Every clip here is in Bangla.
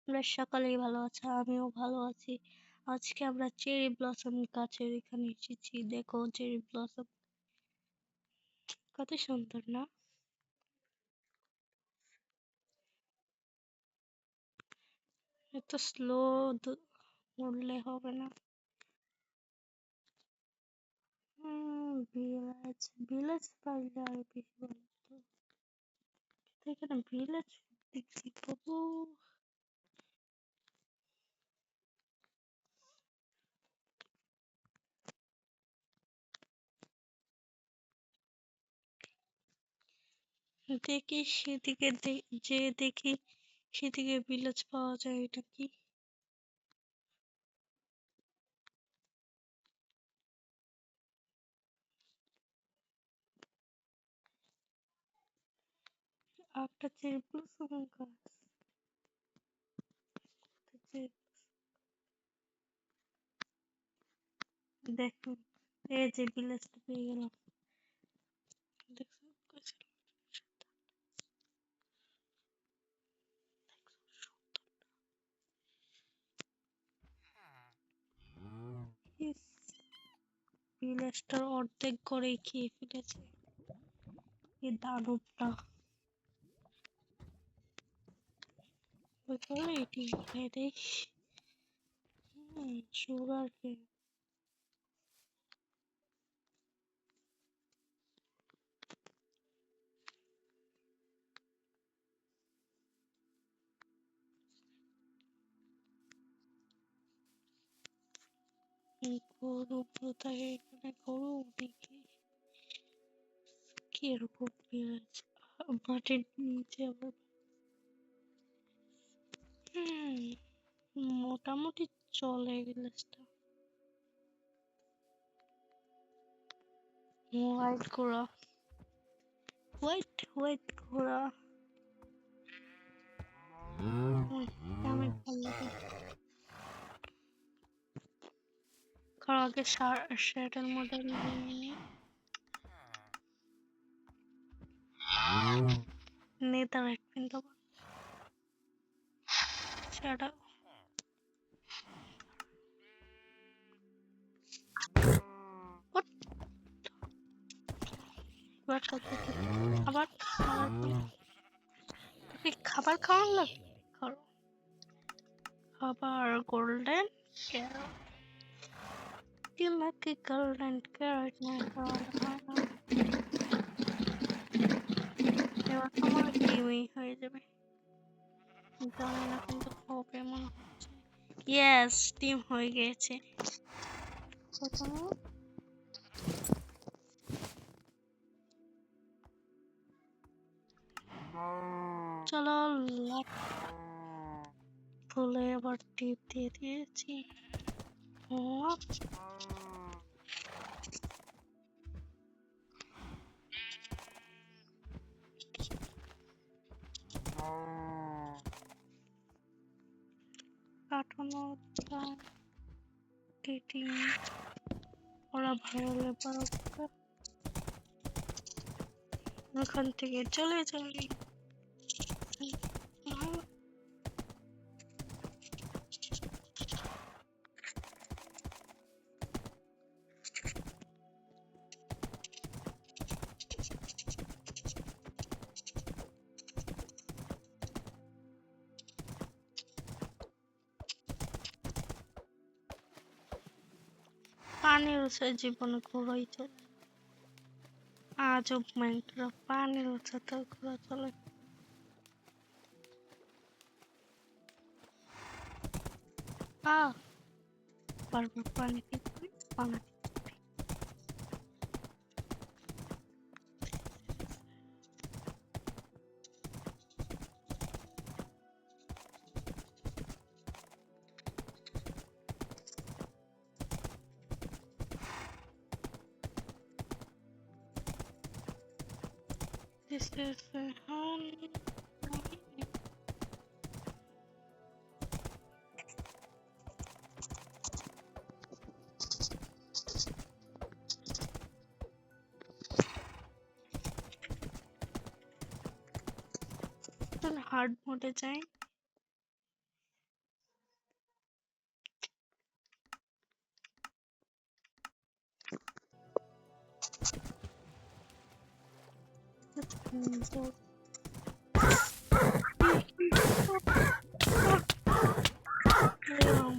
আমরা সকালেই ভালো আছি, আমিও ভালো আছি। আজকে আমরা চেরি ব্লসম গাছের এখানে এসেছি। দেখো চেরি ব্লসম কত সুন্দর না? এত স্লো উড়লে হবে না। ভিলেজ ভিলেজ পাইলে আর বেশি ভালো হতো। তো এখানে ভিলেজ দেখছি বাবু। দেখি সেদিকে যে দেখি সেদিকে ভিলেজ পাওয়া যায়। এটা কি? একটা চেরি ব্লসম গাছ। দেখো এই যে ভিলেজটা পেয়ে গেলাম। দেখছো ভিলেজটার অর্ধেক করেই খেয়ে ফেলেছে এই দানবটা। বুঝলে এটি খেয়ে সুগার কেন? গরু কোথায়? এখানে গরু দেখি কি এরকম ভিলেজ মাটির নিচে আবার। মোটামুটি চলে ভিলেজটা। হোয়াইট ঘোড়া, হোয়াইট ঘোড়া আমি ভালো লাগে। কারণ আগে শার্টের মডেল নিয়ে নেতার এক কিনতে সেটা আবার খাবার খাওয়ার লাগে। করো খাবার গোল্ডেন ক্যারট। আমাকে গোল্ডেন ক্যারট না খাওয়ালে হয় না। এবার আমার ডিমই হয়ে যাবে। জানি না কিন্তু হবে মনে হচ্ছে। ইয়েস, ডিম হয়ে গেছে। চলো ফুলে আবার টিপ দিয়ে দিয়েছি। কাটানো ওরা ভালো লেবার ওখান থেকে চলে যাই। পানির উৎসে জীবনে ঘোরাই চলে। আজব মাইনক্রাফট পানির উৎসে ঘোরা চলে। বারবার পানি পানি This is the honey. Hard মোডে যাই। সুন্দর। এরম।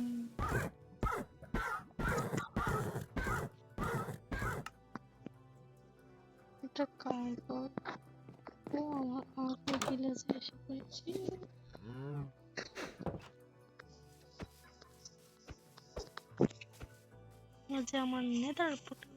এটা কার্বন। ও আমার আগে ভিলেজে এসে পড়েছি। আজ আমার নেদার পোর্টাল